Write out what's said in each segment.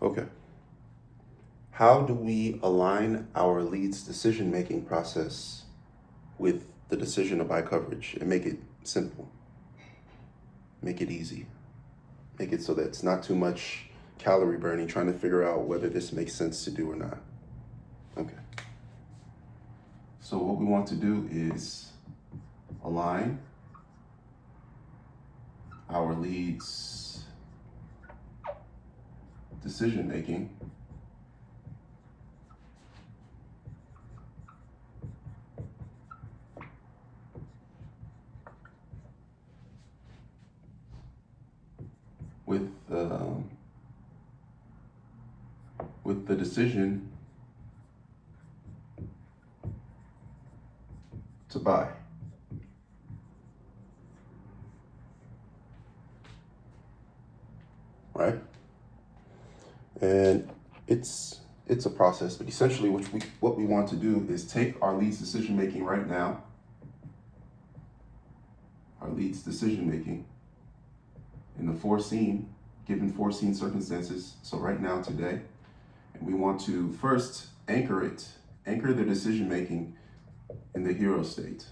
Okay. How do we align our lead's decision-making process with the decision to buy coverage and make it simple, make it easy, make it so that it's not too much calorie burning trying to figure out whether this makes sense to do or not? Okay. So what we want to do is align our lead's decision-making with with the decision to buy. Right? And it's a process, but essentially what we want to do is take our lead's decision making right now, our lead's decision making in the given foreseen circumstances, so right now, today, and we want to first anchor the decision making in the hero state.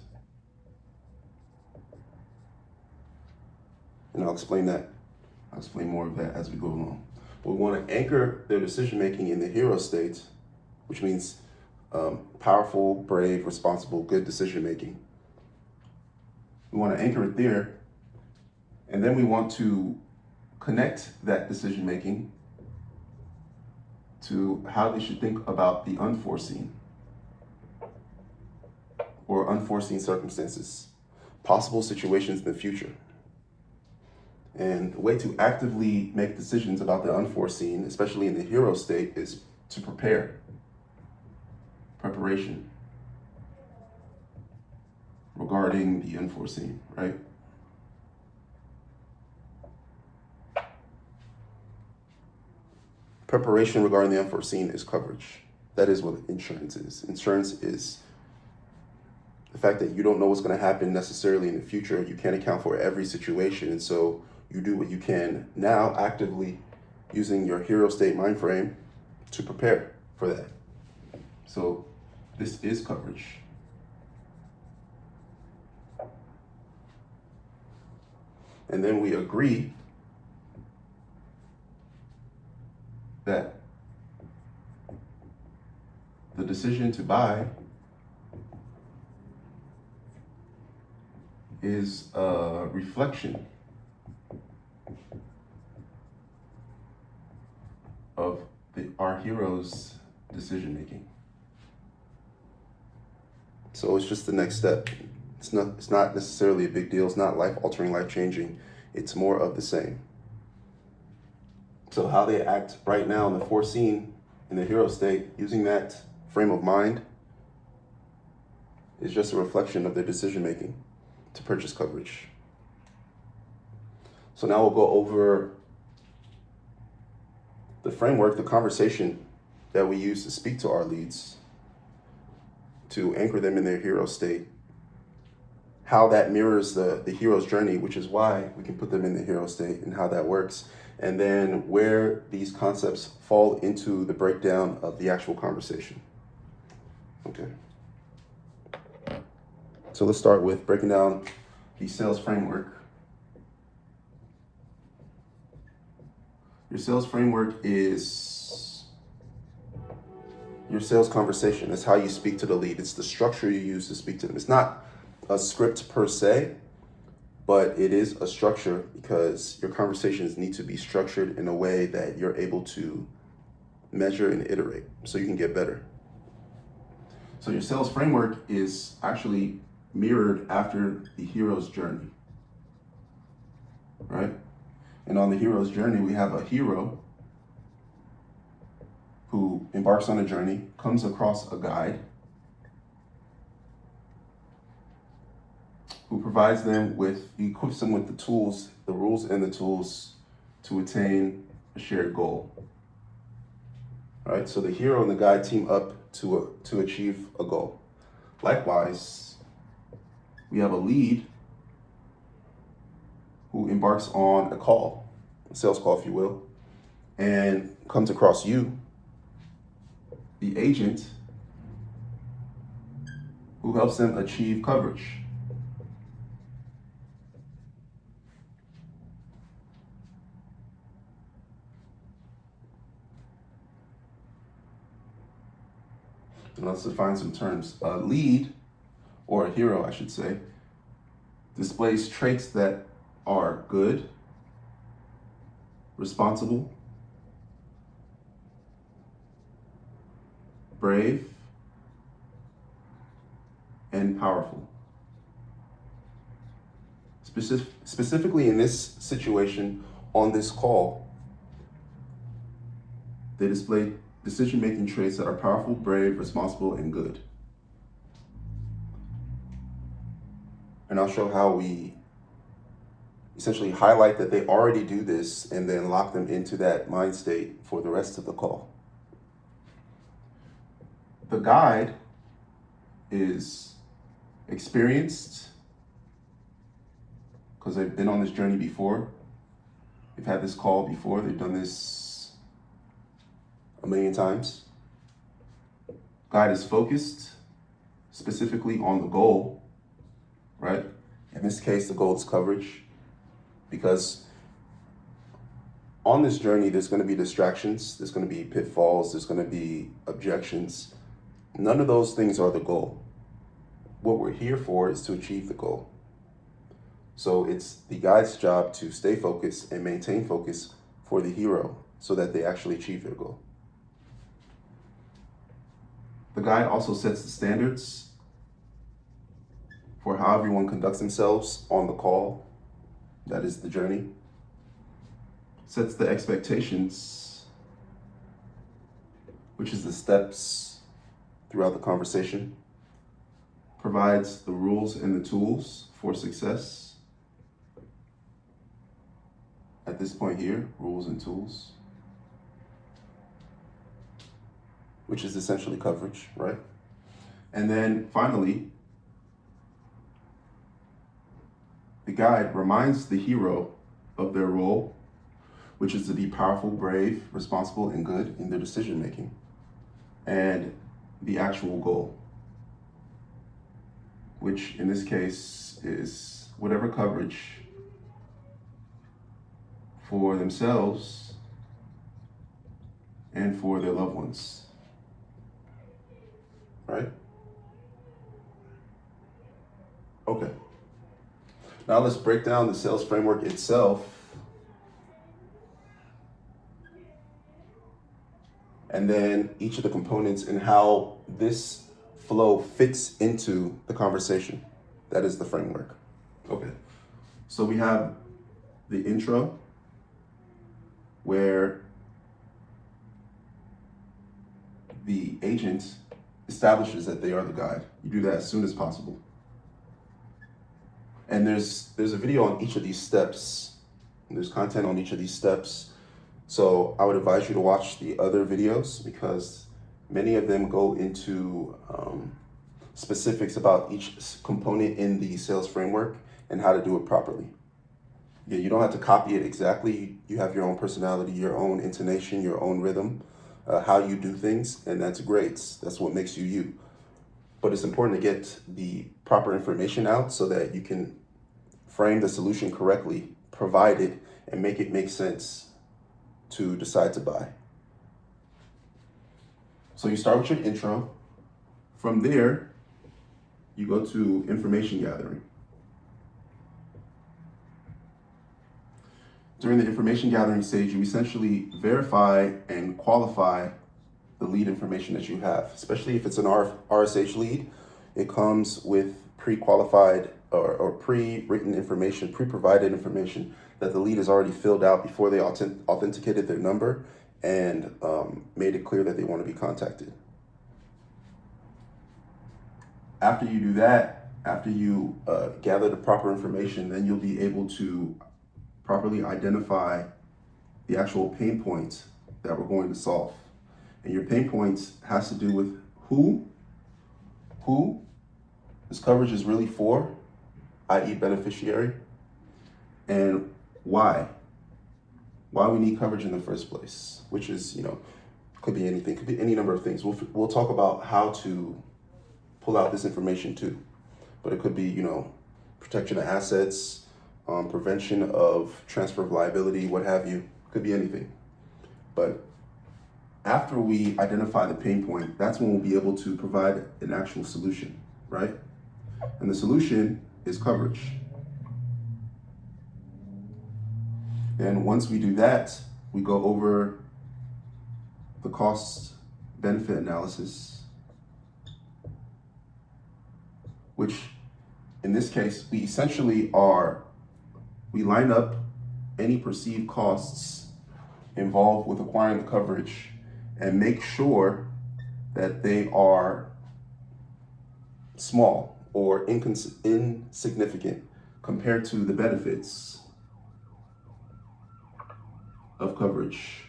And I'll explain more of that as we go along. But we want to anchor their decision making in the hero state, which means powerful, brave, responsible, good decision making. We want to anchor it there, and then we want to connect that decision making to how they should think about the unforeseen or unforeseen circumstances, possible situations in the future. And the way to actively make decisions about the unforeseen, especially in the hero state, is to prepare. Preparation regarding the unforeseen, right? Preparation regarding the unforeseen is coverage. That is what insurance is. Insurance is the fact that you don't know what's going to happen necessarily in the future. You can't account for every situation. And so you do what you can now actively using your hero state mind frame to prepare for that. So this is coverage. And then we agree that the decision to buy is a reflection of our hero's decision making. So it's just the next step. It's not necessarily a big deal. It's not life altering, life changing. It's more of the same. So how they act right now in the foreseen, in the hero state, using that frame of mind, is just a reflection of their decision making to purchase coverage. So now we'll go over the framework, the conversation that we use to speak to our leads, to anchor them in their hero state, how that mirrors the hero's journey, which is why we can put them in the hero state and how that works, and then where these concepts fall into the breakdown of the actual conversation. Okay. So let's start with breaking down the sales framework. Your sales framework is your sales conversation. It's how you speak to the lead. It's the structure you use to speak to them. It's not a script per se, but it is a structure because your conversations need to be structured in a way that you're able to measure and iterate so you can get better. So your sales framework is actually mirrored after the hero's journey, right? And on the hero's journey, we have a hero who embarks on a journey, comes across a guide, who provides them with, he equips them with the tools, the rules and the tools to attain a shared goal. All right, so the hero and the guide team up to achieve a goal. Likewise, we have a lead who embarks on a call, a sales call, if you will, and comes across you, the agent, who helps them achieve coverage. And let's define some terms. A lead, or a hero, I should say, displays traits that are good, responsible, brave, and powerful. Specifically in this situation, on this call, they display decision-making traits that are powerful, brave, responsible, and good. And I'll show how we essentially highlight that they already do this and then lock them into that mind state for the rest of the call. The guide is experienced because they've been on this journey before. They've had this call before. They've done this a million times. Guide is focused specifically on the goal, right? In this case, the goal is coverage, because on this journey, there's going to be distractions, there's going to be pitfalls, there's going to be objections. None of those things are the goal. What we're here for is to achieve the goal. So it's the guide's job to stay focused and maintain focus for the hero so that they actually achieve their goal. The guide also sets the standards for how everyone conducts themselves on the call, that is the journey. Sets the expectations, which is the steps throughout the conversation. Provides the rules and the tools for success. At this point here, rules and tools, which is essentially coverage, right? And then finally, the guide reminds the hero of their role, which is to be powerful, brave, responsible, and good in their decision making, and the actual goal, which in this case is whatever coverage for themselves and for their loved ones, right? Okay. Now let's break down the sales framework itself and then each of the components and how this flow fits into the conversation. That is the framework. Okay, so we have the intro, where the agent establishes that they are the guide. You do that as soon as possible. And there's a video on each of these steps. There's content on each of these steps. So I would advise you to watch the other videos because many of them go into specifics about each component in the sales framework and how to do it properly. Yeah, you don't have to copy it exactly. You have your own personality, your own intonation, your own rhythm, how you do things, and that's great. That's what makes you you. But it's important to get the proper information out so that you can frame the solution correctly, provide it, and make it make sense to decide to buy. So you start with your intro. From there, you go to information gathering. During the information gathering stage, you essentially verify and qualify the lead information that you have, especially if it's an RSH lead. It comes with pre-qualified or pre-written information, pre-provided information that the lead has already filled out before they authenticated their number and made it clear that they want to be contacted. After you do that, after you gather the proper information, then you'll be able to properly identify the actual pain points that we're going to solve. And your pain points has to do with who this coverage is really for, i.e. beneficiary, and why. why we need coverage in the first place, which is, could be anything, could be any number of things. We'll talk about how to pull out this information too, but it could be, protection of assets, prevention of transfer of liability, what have you. Could be anything. But after we identify the pain point, that's when we'll be able to provide an actual solution, right? And the solution is coverage. And once we do that, we go over the cost benefit analysis, which in this case, we line up any perceived costs involved with acquiring the coverage and make sure that they are small or insignificant compared to the benefits of coverage.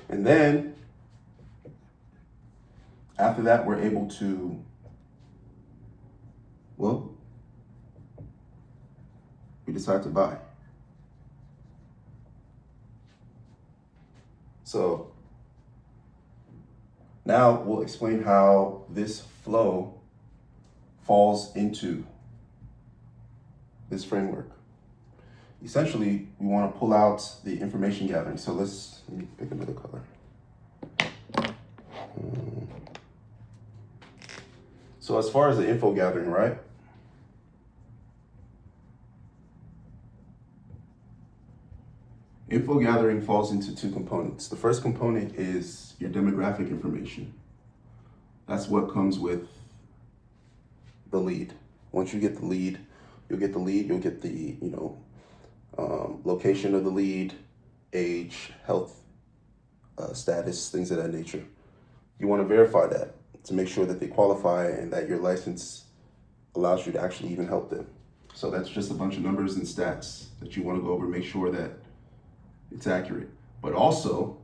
And then after that, we're able to, we decide to buy. So now we'll explain how this flow falls into this framework. Essentially, we want to pull out the information gathering. So let me pick another color. So as far as the info gathering, right? Info gathering falls into two components. The first component is your demographic information. That's what comes with the lead. Once you get the lead, you'll get the, location of the lead, age, health, status, things of that nature. You want to verify that to make sure that they qualify and that your license allows you to actually even help them. So that's just a bunch of numbers and stats that you want to go over, make sure that it's accurate. But also,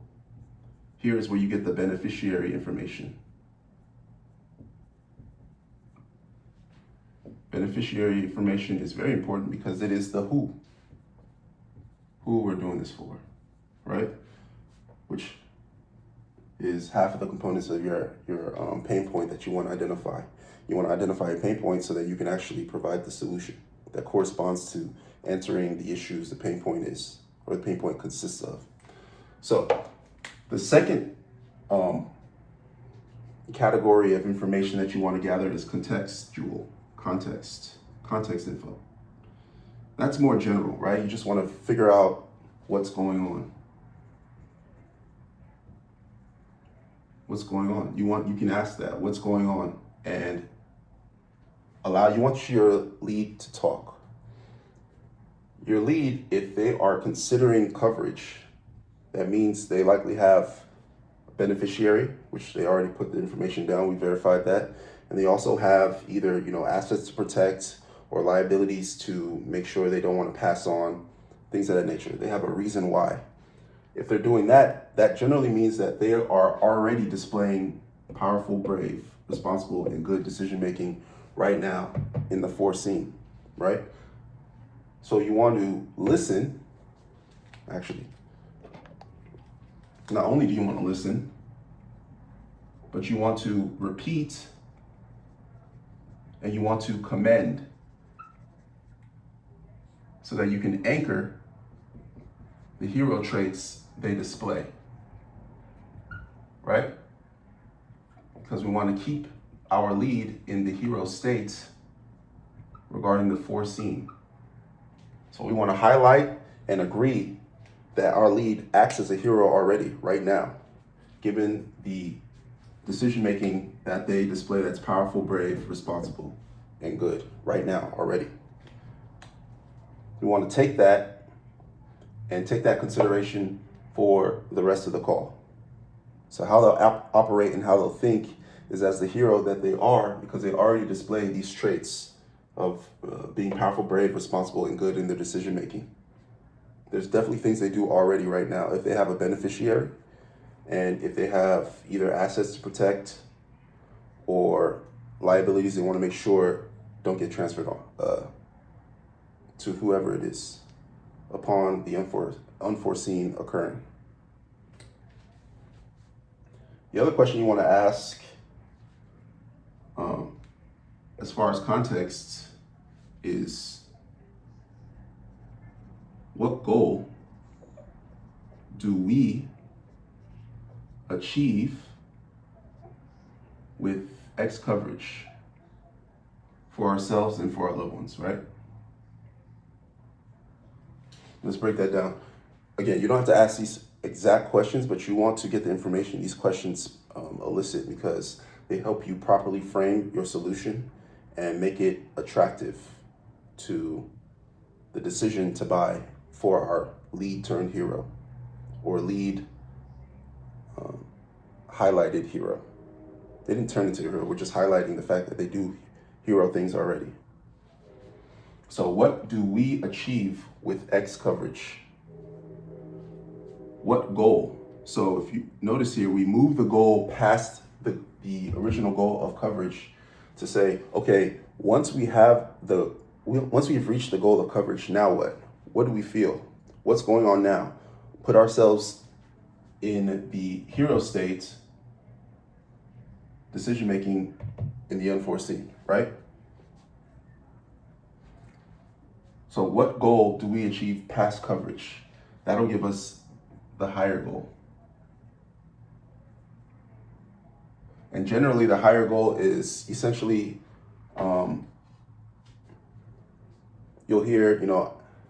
here is where you get the beneficiary information. Beneficiary information is very important because it is the who we're doing this for, right? Which is half of the components of your pain point that you want to identify. You want to identify a pain point so that you can actually provide the solution that corresponds to answering the issues the pain point is, or the pain point consists of. So the second category of information that you want to gather is context info. That's more general, right? You just want to figure out what's going on. What's going on? You can ask that, what's going on? And you want your lead to talk. Your lead, if they are considering coverage, that means they likely have a beneficiary, which they already put the information down, we verified that. And they also have either, assets to protect or liabilities to make sure they don't want to pass on, things of that nature. They have a reason why. If they're doing that, that generally means that they are already displaying powerful, brave, responsible, and good decision-making right now in the foreseen, right? So you want to listen, actually. Not only do you want to listen, but you want to repeat and you want to commend so that you can anchor the hero traits they display, right? Because we want to keep our lead in the hero state regarding the foreseen. So we want to highlight and agree that our lead acts as a hero already, right now, given the decision-making that they display that's powerful, brave, responsible, and good right now already. We want to take that and take that consideration for the rest of the call. So how they'll operate and how they'll think is as the hero that they are, because they already display these traits of being powerful, brave, responsible, and good in their decision-making. There's definitely things they do already right now. If they have a beneficiary, and if they have either assets to protect or liabilities they want to make sure don't get transferred on to whoever it is upon the unforeseen occurring. The other question you want to ask, as far as context, is what goal do we achieve with X coverage for ourselves and for our loved ones, right? Let's break that down. Again, you don't have to ask these exact questions, but you want to get the information these questions elicit, because they help you properly frame your solution and make it attractive to the decision to buy for our lead turned hero or lead highlighted hero. They didn't turn into a hero, we're just highlighting the fact that they do hero things already. So what do we achieve with X coverage? What goal? So if you notice here, we move the goal past the original goal of coverage to say, okay, once we've reached the goal of coverage, now what? What do we feel? What's going on now? Put ourselves in the hero state, decision making in the unforeseen, right? So what goal do we achieve past coverage? That'll give us the higher goal. And generally the higher goal is essentially, you'll hear,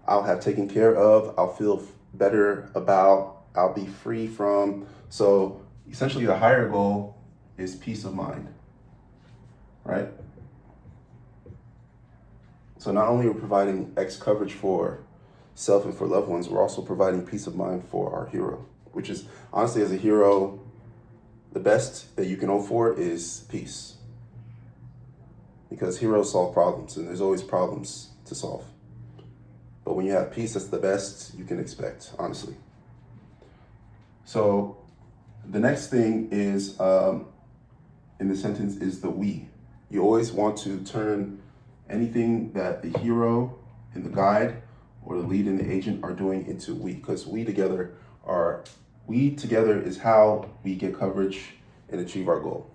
I'll have taken care of, I'll feel better about, I'll be free from. So essentially the higher goal is peace of mind, right? So not only are we providing X coverage for self and for loved ones, we're also providing peace of mind for our hero, which is honestly, as a hero, the best that you can hope for is peace. Because heroes solve problems, and there's always problems to solve. But when you have peace, that's the best you can expect, honestly. So the next thing is, in the sentence, is the we. You always want to turn anything that the hero and the guide or the lead and the agent are doing into we, because we together is how we get coverage and achieve our goal.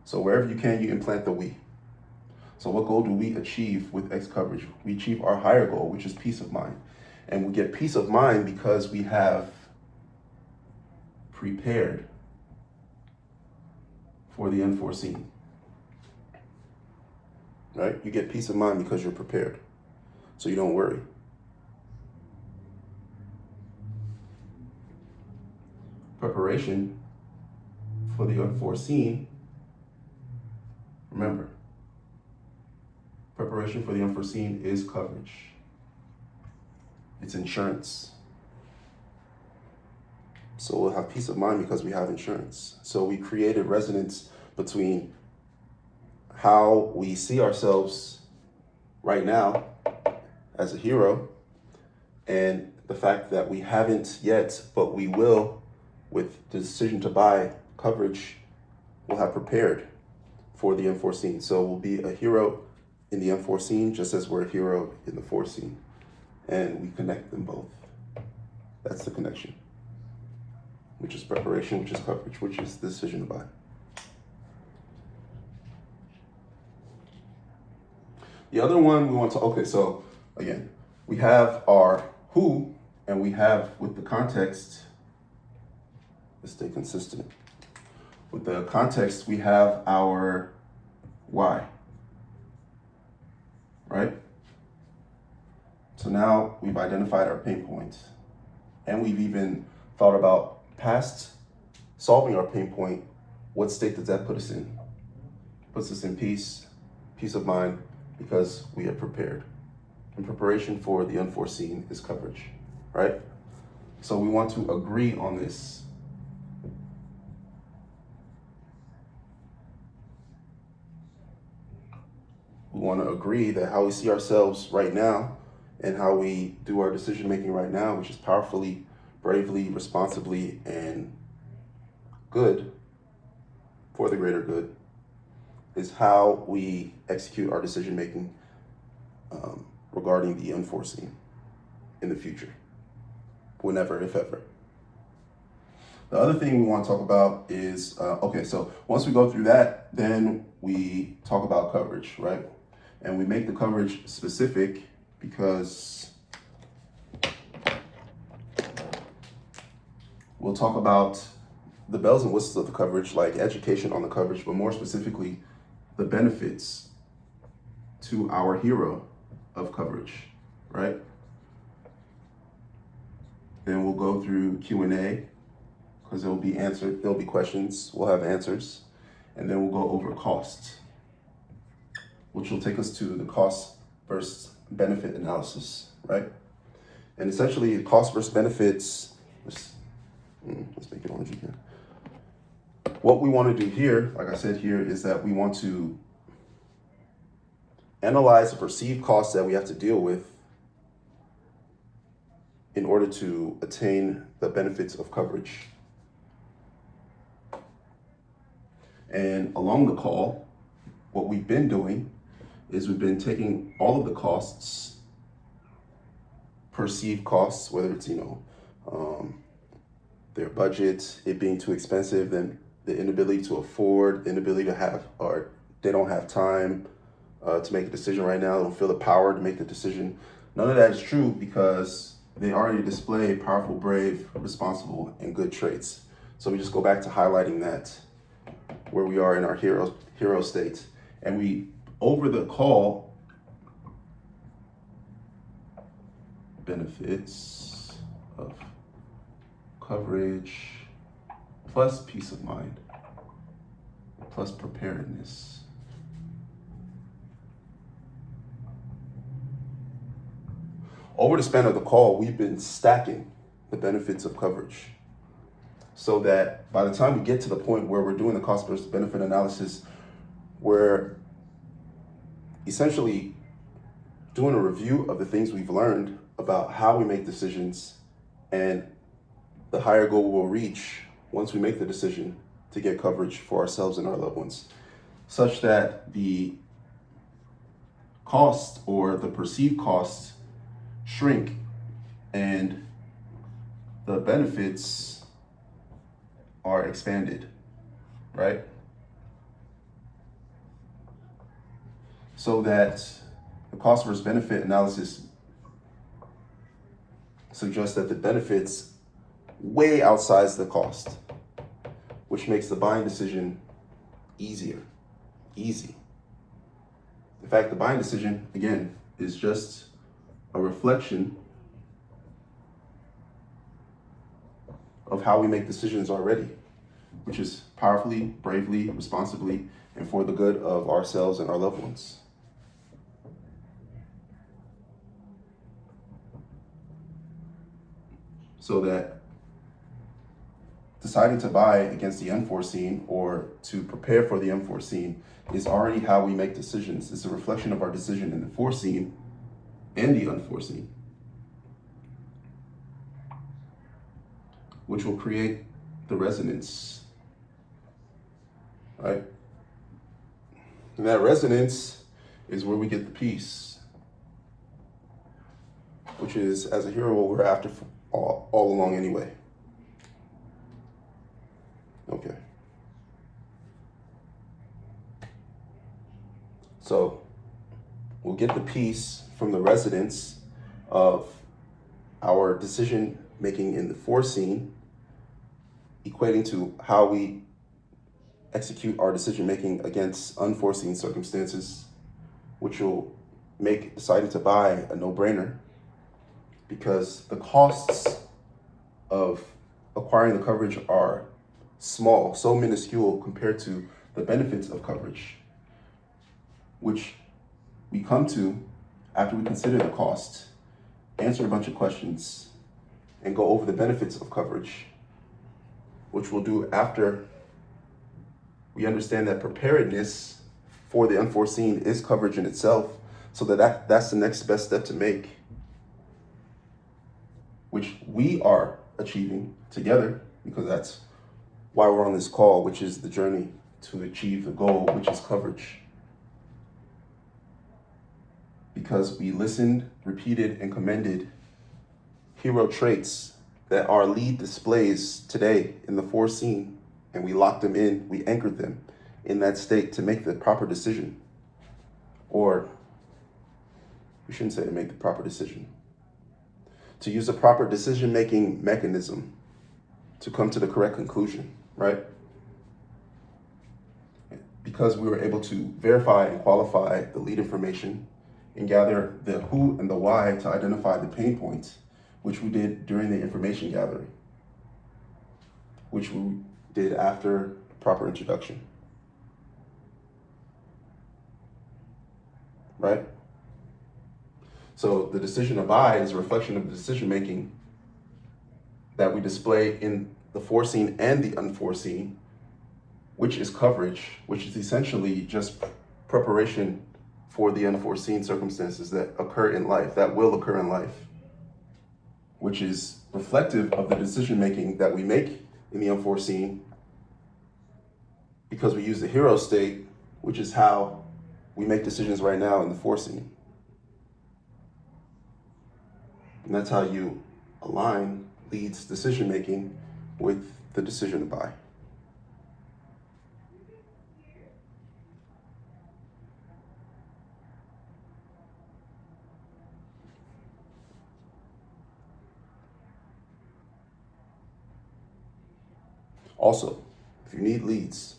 So wherever you can, you implant the we. So what goal do we achieve with X coverage? We achieve our higher goal, which is peace of mind. And we get peace of mind because we have prepared for the unforeseen. Right? You get peace of mind because you're prepared. So you don't worry. Preparation for the unforeseen. Remember, preparation for the unforeseen is coverage. It's insurance. So we'll have peace of mind because we have insurance. So we created resonance between how we see ourselves right now as a hero and the fact that we haven't yet, but we will, with the decision to buy coverage, we'll have prepared for the unforeseen. So we'll be a hero in the unforeseen just as we're a hero in the foreseen. And we connect them both. That's the connection, which is preparation, which is coverage, which is the decision to buy. The other one we want to, okay, so again, we have our who, and we have with the context, let's stay consistent. With the context, we have our why, right? So now we've identified our pain points, and we've even thought about past solving our pain point. What state does that put us in? Puts us in peace of mind, because we are prepared. And preparation for the unforeseen is coverage, right? So we want to agree on this. We want to agree that how we see ourselves right now and how we do our decision making right now, which is powerfully, bravely, responsibly, and good for the greater good, is how we execute our decision making regarding the unforeseen in the future, whenever, if ever. The other thing we want to talk about is, okay, so once we go through that, then we talk about coverage, right? And we make the coverage specific because we'll talk about the bells and whistles of the coverage, like education on the coverage, but more specifically, the benefits to our hero of coverage, right? Then we'll go through Q&A because there'll be questions, we'll have answers, and then we'll go over costs, which will take us to the cost versus benefit analysis, right? And essentially, cost versus benefits, let's make it orange again. What we want to do here, like I said here, is that we want to analyze the perceived costs that we have to deal with in order to attain the benefits of coverage. And along the call, what we've been doing is we've been taking all of the costs, perceived costs, whether it's, their budget, it being too expensive, then the inability to afford, inability to have, or they don't have time to make a decision right now, they don't feel the power to make the decision. None of that is true because they already display powerful, brave, responsible, and good traits. So we just go back to highlighting that where we are in our hero state. And we, over the call, benefits of coverage plus peace of mind plus preparedness. Over the span of the call, we've been stacking the benefits of coverage so that by the time we get to the point where we're doing the cost versus benefit analysis, we're essentially doing a review of the things we've learned about how we make decisions and the higher goal we'll reach once we make the decision to get coverage for ourselves and our loved ones, such that the cost or the perceived costs shrink and the benefits are expanded, right? So that the cost versus benefit analysis suggests that the benefits way outsize the cost, which makes the buying decision easy. In fact, the buying decision, again, is just a reflection of how we make decisions already, which is powerfully, bravely, responsibly, and for the good of ourselves and our loved ones. So that deciding to buy against the unforeseen or to prepare for the unforeseen is already how we make decisions. It's a reflection of our decision in the foreseen and the unforeseen, which will create the resonance, right? And that resonance is where we get the peace, which is, as a hero, what we're after all along anyway. Okay. So we'll get the peace from the resonance of our decision making in the foreseen, equating to how we execute our decision making against unforeseen circumstances, which will make deciding to buy a no-brainer because the costs of acquiring the coverage are small, so minuscule compared to the benefits of coverage, which we come to after we consider the cost, answer a bunch of questions, and go over the benefits of coverage, which we'll do after we understand that preparedness for the unforeseen is coverage in itself, so that's the next best step to make, which we are achieving together, because that's why we're on this call, which is the journey to achieve the goal, which is coverage. Because we listened, repeated, and commended hero traits that our lead displays today in the foreseen, and we locked them in, we anchored them in that state to make the proper decision. Or, we shouldn't say to make the proper decision, to use a proper decision-making mechanism to come to the correct conclusion, right? Because we were able to verify and qualify the lead information and gather the who and the why to identify the pain points, which we did during the information gathering, which we did after proper introduction, right? So the decision to buy is a reflection of the decision-making that we display in the foreseen and the unforeseen, which is coverage, which is essentially just preparation for the unforeseen circumstances that occur in life, that will occur in life, which is reflective of the decision-making that we make in the unforeseen, because we use the hero state, which is how we make decisions right now in the foreseen. And that's how you align leads decision-making with the decision to buy. Also, if you need leads,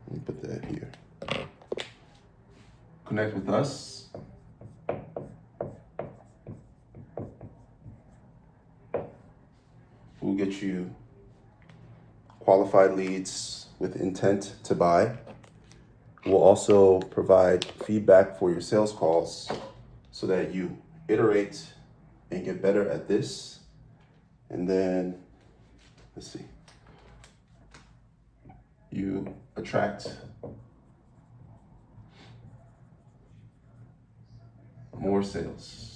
let me put that here. Connect with us. We'll get you qualified leads with intent to buy. We'll also provide feedback for your sales calls so that you iterate and get better at this. And then, let's see, you attract more sales.